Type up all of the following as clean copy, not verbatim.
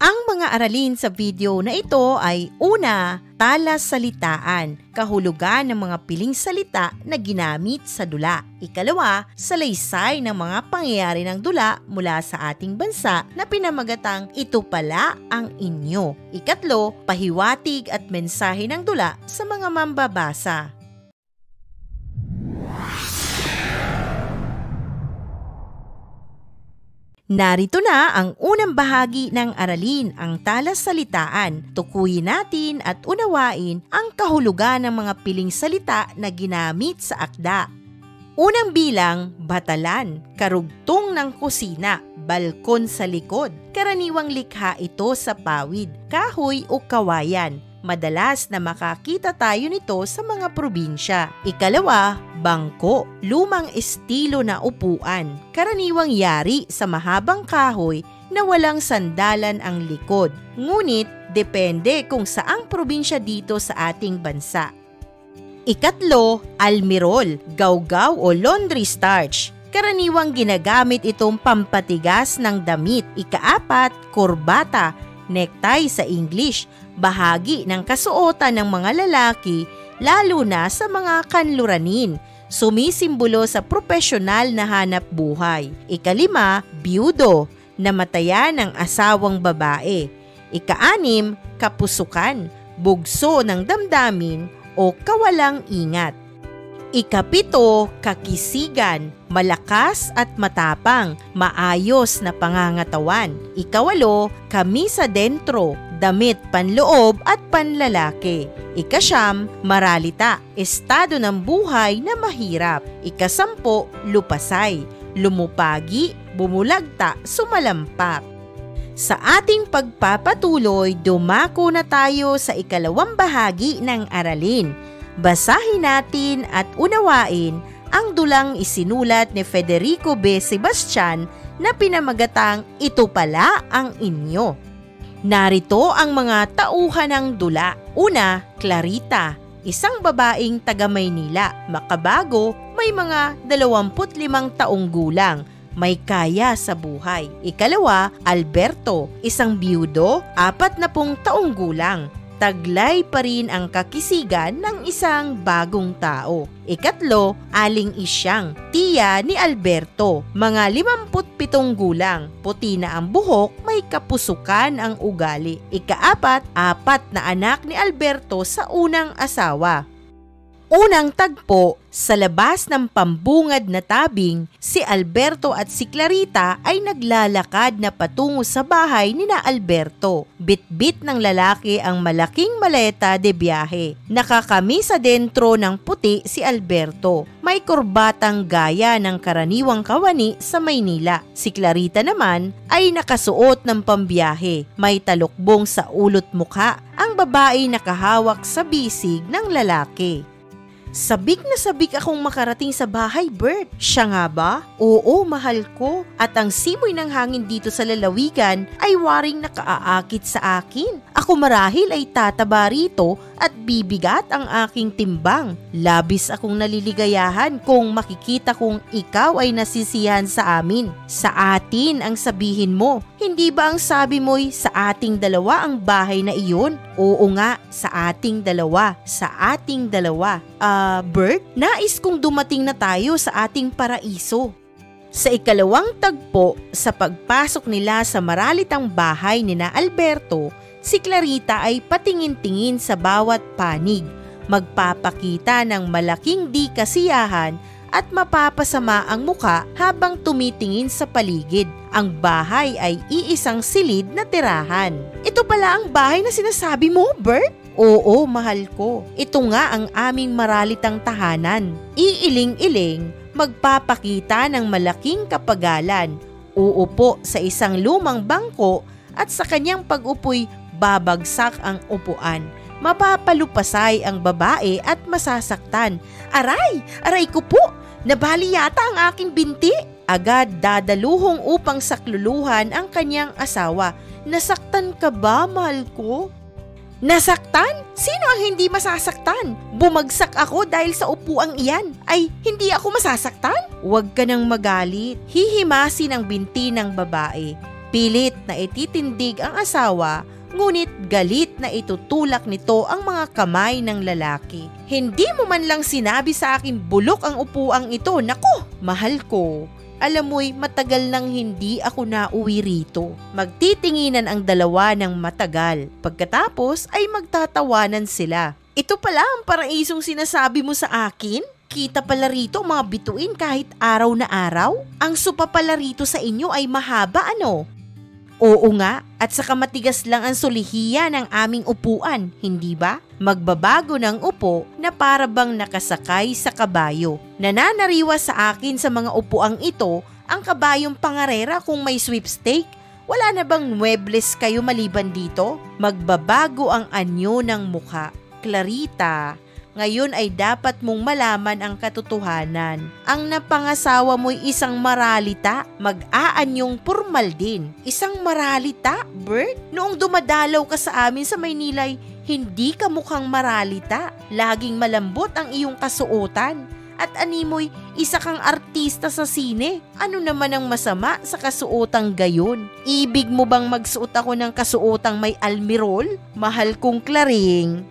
Ang mga aralin sa video na ito ay una, talasalitaan, kahulugan ng mga piling salita na ginamit sa dula. Ikalawa, salaysay ng mga pangyayari ng dula mula sa ating bansa na pinamagatang ito pala ang inyo. Ikatlo, pahiwatig at mensahe ng dula sa mga mambabasa. Narito na ang unang bahagi ng aralin, ang talasalitaan. Tukuyin natin at unawain ang kahulugan ng mga piling salita na ginamit sa akda. Unang bilang, batalan, karugtong ng kusina, balkon sa likod. Karaniwang likha ito sa pawid, kahoy o kawayan. Madalas na makakita tayo nito sa mga probinsya. Ikalawa, bangko, lumang estilo na upuan. Karaniwang yari sa mahabang kahoy na walang sandalan ang likod. Ngunit, depende kung saang probinsya dito sa ating bansa. Ikatlo, almirol, gawgaw o laundry starch. Karaniwang ginagamit itong pampatigas ng damit. Ikaapat, kurbata, necktie sa English, bahagi ng kasuotan ng mga lalaki lalo na sa mga kanluranin. Sumisimbolo sa propesyonal na hanap buhay. Ikalima, biyudo, namatayan ng asawang babae. Ikaanim, kapusukan, bugso ng damdamin o kawalang ingat. Ikapito, kakisigan, malakas at matapang, maayos na pangangatawan. Ikawalo, kamisa dentro, damit panloob at panlalaki. Ikasyam, maralita, estado ng buhay na mahirap. Ikasampo, lupasay, lumupagi, bumulagta, sumalampak. Sa ating pagpapatuloy, dumako na tayo sa ikalawang bahagi ng aralin. Basahin natin at unawain ang dulang isinulat ni Federico B. Sebastian na pinamagatang ito pala ang inyo. Narito ang mga tauhan ng dula. Una, Clarita, isang babaeng taga Maynila, makabago, may mga 25 taong gulang, may kaya sa buhay. Ikalawa, Alberto, isang biyudo, 40 taong gulang. Taglay pa rin ang kakisigan ng isang bagong tao. Ikatlo, Aling Isyang, tiya ni Alberto, mga 57 gulang, puti na ang buhok, may kapusukan ang ugali. Ikaapat, 4 na anak ni Alberto sa unang asawa. Unang tagpo, sa labas ng pambungad na tabing, si Alberto at si Clarita ay naglalakad na patungo sa bahay ni na Alberto. Bit-bit ng lalaki ang malaking maleta de biyahe. Nakakamisa dentro ng puti si Alberto. May kurbatang gaya ng karaniwang kawani sa Maynila. Si Clarita naman ay nakasuot ng pambiyahe. May talukbong sa ulot mukha. Ang babae nakahawak sa bisig ng lalaki. Sabik na sabik akong makarating sa bahay, Bert. Siya nga ba? Oo, mahal ko. At ang simoy ng hangin dito sa lalawigan ay waring nakaaakit sa akin. Ako marahil ay tataba rito at bibigat ang aking timbang. Labis akong naliligayahan kung makikita kong ikaw ay nasisiyahan sa amin. Sa atin ang sabihin mo. Hindi ba ang sabi mo'y sa ating dalawa ang bahay na iyon? Oo nga, sa ating dalawa. Sa ating dalawa. Bert, nais kong dumating na tayo sa ating paraiso. Sa ikalawang tagpo, sa pagpasok nila sa maralitang bahay ni na Alberto, si Clarita ay patingin-tingin sa bawat panig, magpapakita ng malaking di kasiyahan at mapapasama ang muka habang tumitingin sa paligid. Ang bahay ay iisang silid na tirahan. Ito pala ang bahay na sinasabi mo, Bert? Oo, mahal ko. Ito nga ang aming maralitang tahanan. Iiling-iling, magpapakita ng malaking kapagalan. Uupo sa isang lumang bangko at sa kanyang pag-upoy babagsak ang upuan. Mapapalupasay ang babae at masasaktan. Aray! Aray ko po! Nabali yata ang aking binti. Agad dadaluhong upang sakluluhan ang kanyang asawa. Nasaktan ka ba, mahal ko? Nasaktan? Sino ang hindi masasaktan? Bumagsak ako dahil sa upuang iyan. Ay, hindi ako masasaktan? Huwag ka nang magalit. Hihimasin ang binti ng babae. Pilit na ititindig ang asawa, ngunit galit na itutulak nito ang mga kamay ng lalaki. Hindi mo man lang sinabi sa akin bulok ang upuang ito. Naku, mahal ko. Alam mo'y matagal nang hindi ako nauwi rito. Magtitinginan ang dalawa ng matagal. Pagkatapos ay magtatawanan sila. Ito pala ang paraisong sinasabi mo sa akin? Kita pala rito mga bituin kahit araw na araw? Ang sopa pala rito sa inyo ay mahaba ano? Oo nga, at saka matigas lang ang solihiya ng aming upuan, hindi ba? Magbabago ng upo na para bang nakasakay sa kabayo. Nananariwa sa akin sa mga upuang ito ang kabayong pangarera kung may sweepstake. Wala na bang muebles kayo maliban dito? Magbabago ang anyo ng mukha. Clarita, ngayon ay dapat mong malaman ang katotohanan. Ang napangasawa mo'y isang maralita, mag-aanyong pormal din. Isang maralita, Bert? Noong dumadalaw ka sa amin sa Maynila'y hindi ka mukhang maralita. Laging malambot ang iyong kasuotan. At animoy, isa kang artista sa sine. Ano naman ang masama sa kasuotang gayon? Ibig mo bang magsuot ako ng kasuotang may almirol? Mahal kong Klaring.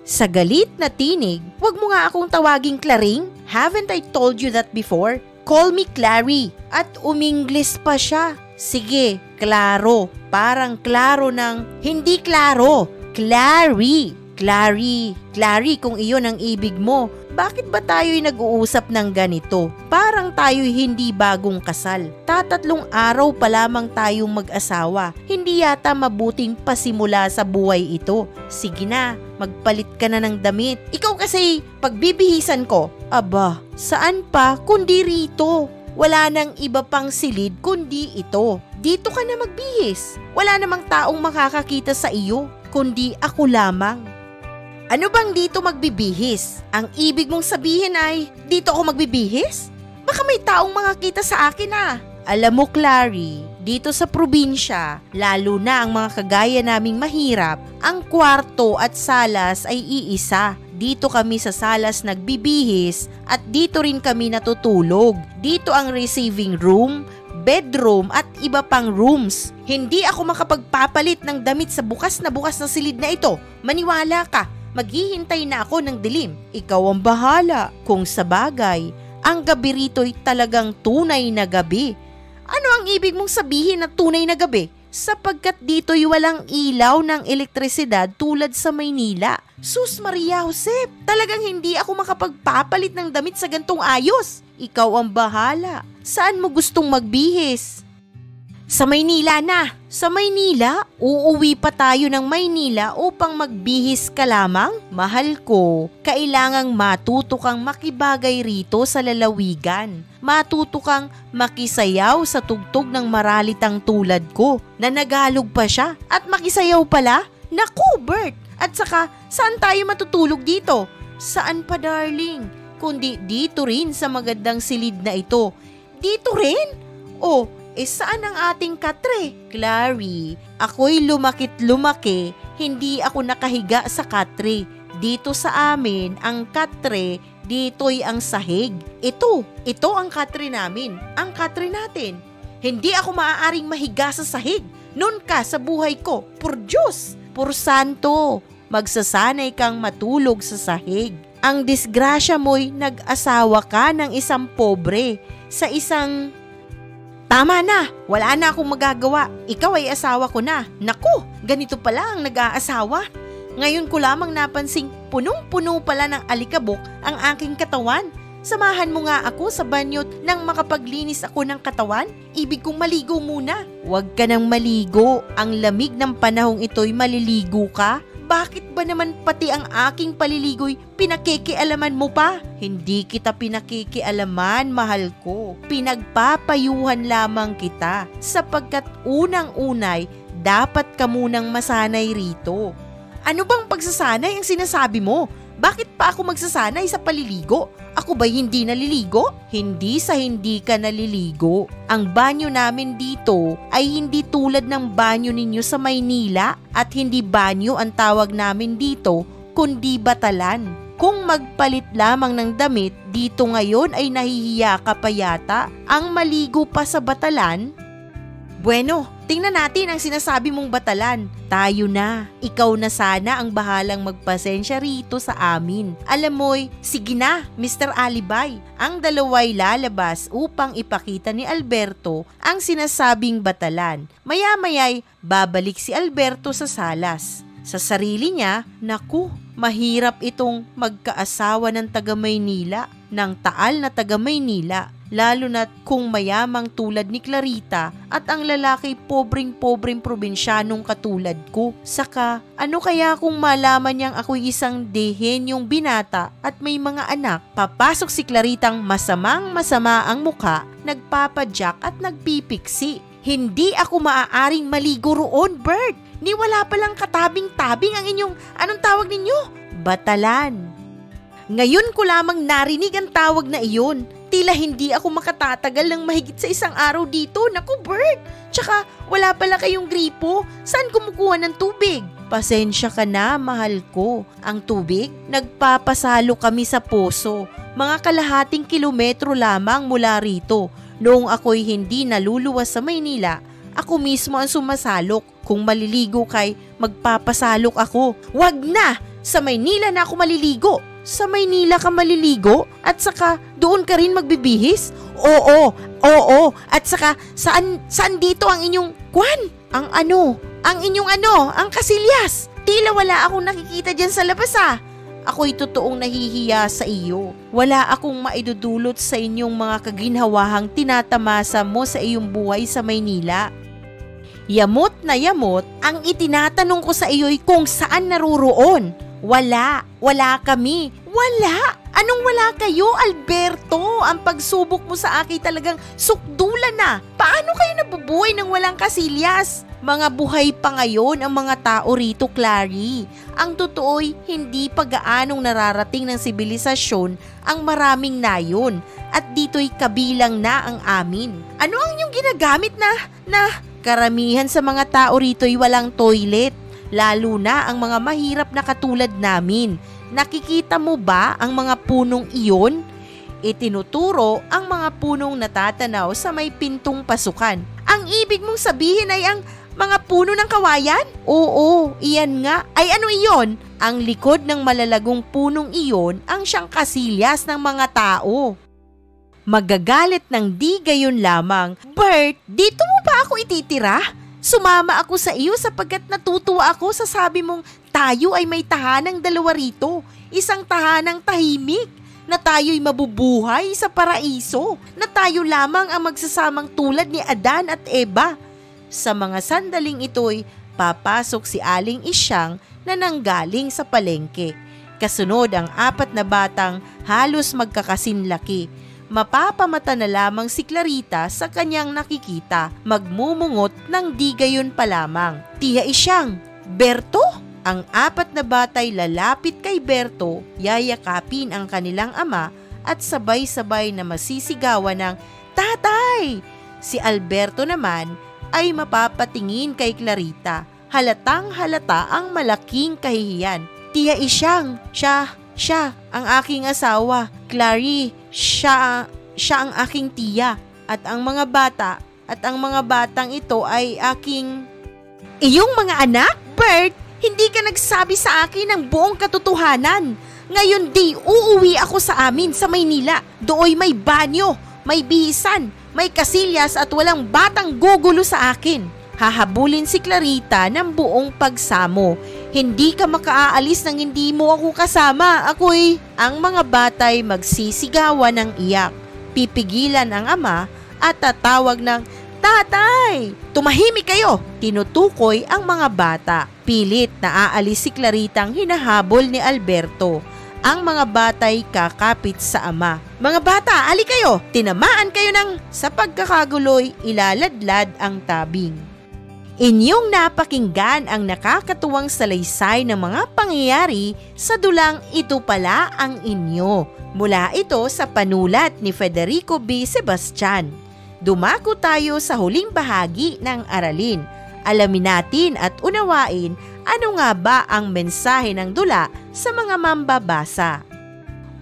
Sa galit na tinig, wag mo nga akong tawaging Klaring. Haven't I told you that before? Call me Clary. At umingles pa siya. Sige, klaro. Parang klaro ng hindi klaro. Clary. Clary. Clary kung iyon ang ibig mo. Bakit ba tayo'y nag-uusap ng ganito? Parang tayo'y hindi bagong kasal. Tatatlong araw pa lamang tayong mag-asawa. Hindi yata mabuting pasimula sa buhay ito. Sige na, magpalit ka na ng damit. Ikaw kasi, pagbibihisan ko. Aba, saan pa kundi rito? Wala nang iba pang silid kundi ito. Dito ka na magbihis. Wala namang taong makakakita sa iyo, kundi ako lamang. Ano bang dito magbibihis? Ang ibig mong sabihin ay, dito ako magbibihis? Baka may taong makakita sa akin ah. Alam mo, Clary, dito sa probinsya, lalo na ang mga kagaya naming mahirap, ang kwarto at salas ay iisa. Dito kami sa salas nagbibihis at dito rin kami natutulog. Dito ang receiving room, bedroom at iba pang rooms. Hindi ako makapagpapalit ng damit sa bukas na silid na ito. Maniwala ka. Maghihintay na ako ng dilim. Ikaw ang bahala. Kung sa bagay, ang gabi rito'y talagang tunay na gabi. Ano ang ibig mong sabihin na tunay na gabi? Sapagkat dito'y walang ilaw ng elektrisidad tulad sa Maynila. Sus Maria Josep, talagang hindi ako makapagpapalit ng damit sa gantong ayos. Ikaw ang bahala. Saan mo gustong magbihis? Sa Maynila na. Sa Maynila? Uuwi pa tayo ng Maynila upang magbihis ka lamang? Mahal ko, kailangang matuto kang makibagay rito sa lalawigan. Matuto kang makisayaw sa tugtog ng maralitang tulad ko na nagalog pa siya at makisayaw pala? Naku, Bert! At saka, saan tayo matutulog dito? Saan pa, darling? Kundi dito rin sa magandang silid na ito. Dito rin? Oh, saan ang ating katre? Clary, ako'y lumaki, hindi ako nakahiga sa katre. Dito sa amin, ang katre, dito'y ang sahig. Ito ang katre namin, ang katre natin. Hindi ako maaaring mahiga sa sahig. Noon ka sa buhay ko, por Diyos, por Santo, magsasanay kang matulog sa sahig. Ang disgrasya mo'y nag-asawa ka ng isang pobre, sa isang... Tama na, wala na akong magagawa. Ikaw ay asawa ko na. Naku, ganito pala ang nag-aasawa. Ngayon ko lamang napansing punong-puno pala ng alikabok ang aking katawan. Samahan mo nga ako sa banyot nang makapaglinis ako ng katawan. Ibig kong maligo muna. Huwag ka nang maligo. Ang lamig ng panahong ito'y maliligo ka. Bakit ba naman pati ang aking paliligoy pinakikialaman mo pa? Hindi kita pinakikialaman, mahal ko. Pinagpapayuhan lamang kita sapagkat unang-unay dapat ka munang masanay rito. Ano bang pagsasanay ang sinasabi mo? Bakit pa ako magsasanay sa paliligo? Ako ba'y hindi naliligo? Hindi sa hindi ka naliligo. Ang banyo namin dito ay hindi tulad ng banyo ninyo sa Maynila at hindi banyo ang tawag namin dito kundi batalan. Kung magpalit lamang ng damit dito ngayon ay nahihiya ka pa yata. Ang maligo pa sa batalan? Bueno, tingnan natin ang sinasabi mong batalan. Tayo na. Ikaw na sana ang bahalang magpasensya rito sa amin. Alam mo'y, sige na, Mr. Alibay. Ang dalaway lalabas upang ipakita ni Alberto ang sinasabing batalan. Maya-maya'y babalik si Alberto sa salas. Sa sarili niya, naku, mahirap itong magkaasawa ng taga-Maynila, ng taal na taga-Maynila. Lalo na't kung mayamang tulad ni Clarita at ang lalaki pobreng-pobreng probinsyanong katulad ko. Saka, ano kaya kung malaman niyang ako'y isang dehenyong binata at may mga anak? Papasok si Claritang masamang-masama ang muka, nagpapadyak at nagpipiksi. Hindi ako maaaring maligo roon, Bert. Ni wala palang katabing-tabing ang inyong, anong tawag ninyo? Batalan. Ngayon ko lamang narinig ang tawag na iyon. Tila hindi ako makatatagal ng mahigit sa isang araw dito. Naku, Bert! Tsaka wala pala kayong gripo. Saan kumukuha ng tubig? Pasensya ka na, mahal ko. Ang tubig? Nagpapasalo kami sa poso. Mga kalahating kilometro lamang mula rito. Noong ako'y hindi naluluwas sa Maynila, ako mismo ang sumasalok. Kung maliligo kay, magpapasalok ako. Wag na! Sa Maynila na ako maliligo. Sa Maynila ka maliligo? At saka doon ka rin magbibihis? Oo. At saka saan dito ang inyong ang kasilyas? Tila wala akong nakikita dyan sa labas Ako'y totoong nahihiya sa iyo. Wala akong maidudulot sa inyong mga kaginhawahang tinatamasa mo sa iyong buhay sa Maynila. Yamot na yamot, ang itinatanong ko sa iyo'y kung saan naroroon. Wala kami. Wala! Anong wala kayo, Alberto? Ang pagsubok mo sa akin talagang sukdulan na. Paano kayo nabubuhay ng walang kasilyas? Mga buhay pa ngayon ang mga tao rito, Clary. Ang totoo'y hindi pa gaanong nararating ng sibilisasyon ang maraming nayon. At dito'y kabilang na ang amin. Ano ang inyong ginagamit na karamihan sa mga tao rito'y walang toilet? Lalo na ang mga mahirap na katulad namin. Nakikita mo ba ang mga punong iyon? Itinuturo ang mga punong natatanaw sa may pintong pasukan. Ang ibig mong sabihin ay ang mga puno ng kawayan? Oo, iyan nga. Ay ano iyon? Ang likod ng malalagong punong iyon ang siyang kasilyas ng mga tao. Magagalit ng di gayon lamang, Bert, dito mo ba ako ititira? Sumama ako sa iyo sapagkat natutuwa ako sa sabi mong tayo ay may tahanang dalawa rito. Isang tahanang tahimik na tayo'y mabubuhay sa paraiso, na tayo lamang ang magsasamang tulad ni Adan at Eva. Sa mga sandaling ito'y papasok si Aling Isyang na nanggaling sa palengke. Kasunod ang 4 na batang halos magkakasinlaki. Mapapamata na lamang si Clarita sa kanyang nakikita, magmumungot ng di gayon pa lamang. Tiya Isyang, Berto? Ang 4 na batay lalapit kay Berto, yayakapin ang kanilang ama at sabay-sabay na masisigawan ng tatay. Si Alberto naman ay mapapatingin kay Clarita. Halatang halata ang malaking kahihiyan. Tiya Isyang, siya ang aking asawa. Clary, siya ang aking tiya. At ang mga batang ito ay aking... Iyong mga anak? Bert, hindi ka nagsabi sa akin ng buong katotohanan. Ngayon di uuwi ako sa amin sa Maynila. Dooy may banyo, may bihisan, may kasilyas at walang batang gugulo sa akin. Hahabulin si Clarita ng buong pagsamo. Hindi ka makaaalis nang hindi mo ako kasama. Ang mga batay magsisigawan ng iyak. Pipigilan ang ama at tatawag ng, tatay! Tumahimik kayo! Tinutukoy ang mga bata. Pilit na aalis si Claritang hinahabol ni Alberto. Ang mga batay kakapit sa ama. Mga bata, ali kayo! Tinamaan kayo ng... Sa pagkakaguloy, ilaladlad ang tabing. Inyong napakinggan ang nakakatuwang salaysay ng mga pangyayari sa dulang Ito Pala Ang Inyo. Mula ito sa panulat ni Federico B. Sebastian. Dumako tayo sa huling bahagi ng aralin. Alamin natin at unawain ano nga ba ang mensahe ng dula sa mga mambabasa.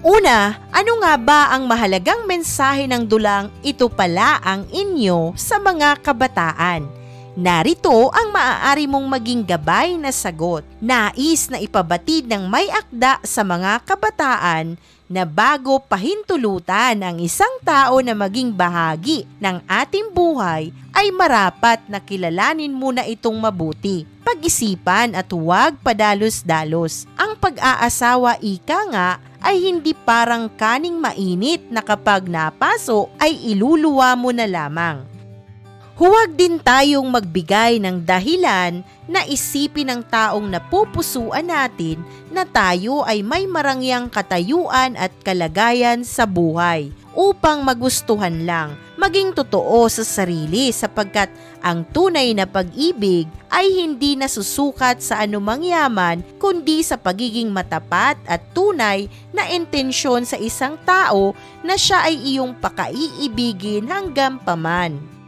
Una, ano nga ba ang mahalagang mensahe ng dulang Ito Pala Ang Inyo sa mga kabataan? Narito ang maaari mong maging gabay na sagot. Nais na ipabatid ng may akda sa mga kabataan na bago pahintulutan ang isang tao na maging bahagi ng ating buhay, ay marapat na kilalanin muna itong mabuti. Pag-isipan at huwag padalos-dalos. Ang pag-aasawa, ika nga, ay hindi parang kaning mainit na kapag napaso ay iluluwa mo na lamang. Huwag din tayong magbigay ng dahilan na isipin ng taong napupusuan natin na tayo ay may marangyang katayuan at kalagayan sa buhay upang magustuhan lang. Maging totoo sa sarili sapagkat ang tunay na pag-ibig ay hindi nasusukat sa anumang yaman kundi sa pagiging matapat at tunay na intensyon sa isang tao na siya ay iyong pakaiibigin hanggang paman.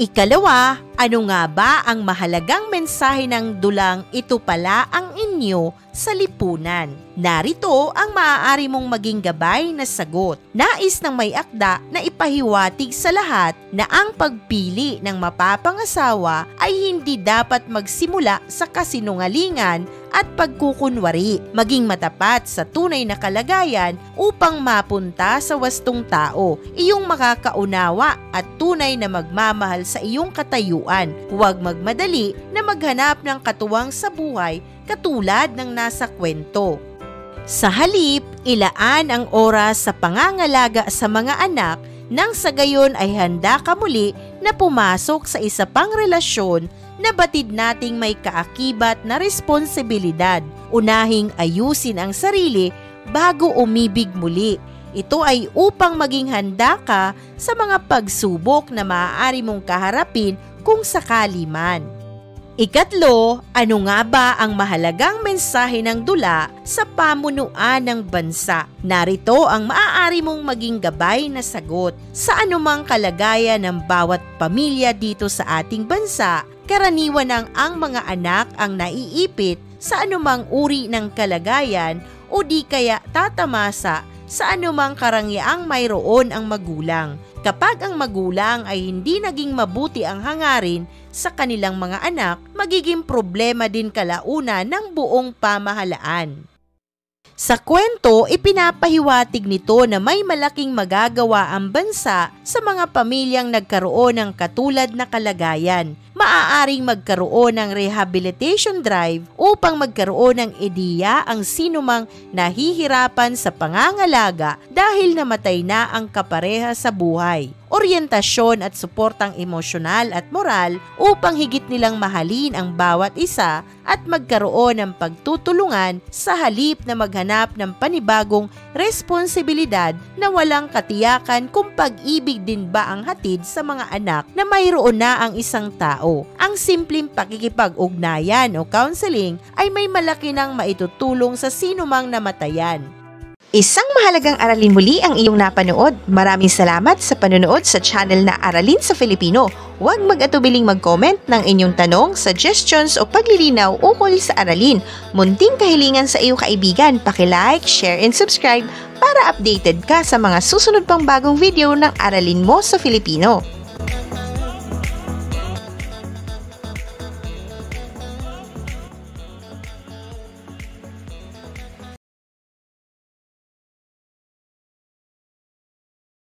Ikalawa, ano nga ba ang mahalagang mensahe ng dulang ito pala ang inyo sa lipunan? Narito ang maaari mong maging gabay na sagot. Nais ng may akda na ipahiwatig sa lahat na ang pagpili ng mapapangasawa ay hindi dapat magsimula sa kasinungalingan at pagkukunwari, maging matapat sa tunay na kalagayan upang mapunta sa wastong tao, iyong makakaunawa at tunay na magmamahal sa iyong katayuan. Huwag magmadali na maghanap ng katuwang sa buhay katulad ng nasa kwento. Sa halip, ilaan ang oras sa pangangalaga sa mga anak nang sa gayon ay handa ka muli na pumasok sa isa pang relasyon na batid nating may kaakibat na responsibilidad. Unahing ayusin ang sarili bago umibig muli. Ito ay upang maging handa ka sa mga pagsubok na maaari mong kaharapin kung sakali man. Ikatlo, ano nga ba ang mahalagang mensahe ng dula sa pamunuan ng bansa? Narito ang maaari mong maging gabay na sagot. Sa anumang kalagayan ng bawat pamilya dito sa ating bansa, karaniwan ang mga anak ang naiipit sa anumang uri ng kalagayan o di kaya tatamasa sa anumang karangyang mayroon ang magulang. Kapag ang magulang ay hindi naging mabuti ang hangarin sa kanilang mga anak, magiging problema din kalauna ng buong pamahalaan. Sa kwento, ipinapahiwatig nito na may malaking magagawa ang bansa sa mga pamilyang nagkaroon ng katulad na kalagayan. Maaaring magkaroon ng rehabilitation drive upang magkaroon ng ideya ang sinumang nahihirapan sa pangangalaga dahil namatay na ang kapareha sa buhay. Oryentasyon at suportang emosyonal at moral upang higit nilang mahalin ang bawat isa at magkaroon ng pagtutulungan sa halip na maghanap ng panibagong responsibilidad na walang katiyakan kung pag-ibig din ba ang hatid sa mga anak na mayroon na ang isang tao. Ang simpleng pakikipag-ugnayan o counseling ay may malaki nang maitutulong sa sinumang namatayan. Isang mahalagang aralin muli ang iyong napanood. Maraming salamat sa panonood sa channel na Aralin sa Filipino. Huwag mag-atubiling mag-comment ng inyong tanong, suggestions o paglilinaw ukol sa aralin. Munting kahilingan sa iyong kaibigan, paki-like, share and subscribe para updated ka sa mga susunod pang bagong video ng Aralin mo sa Filipino.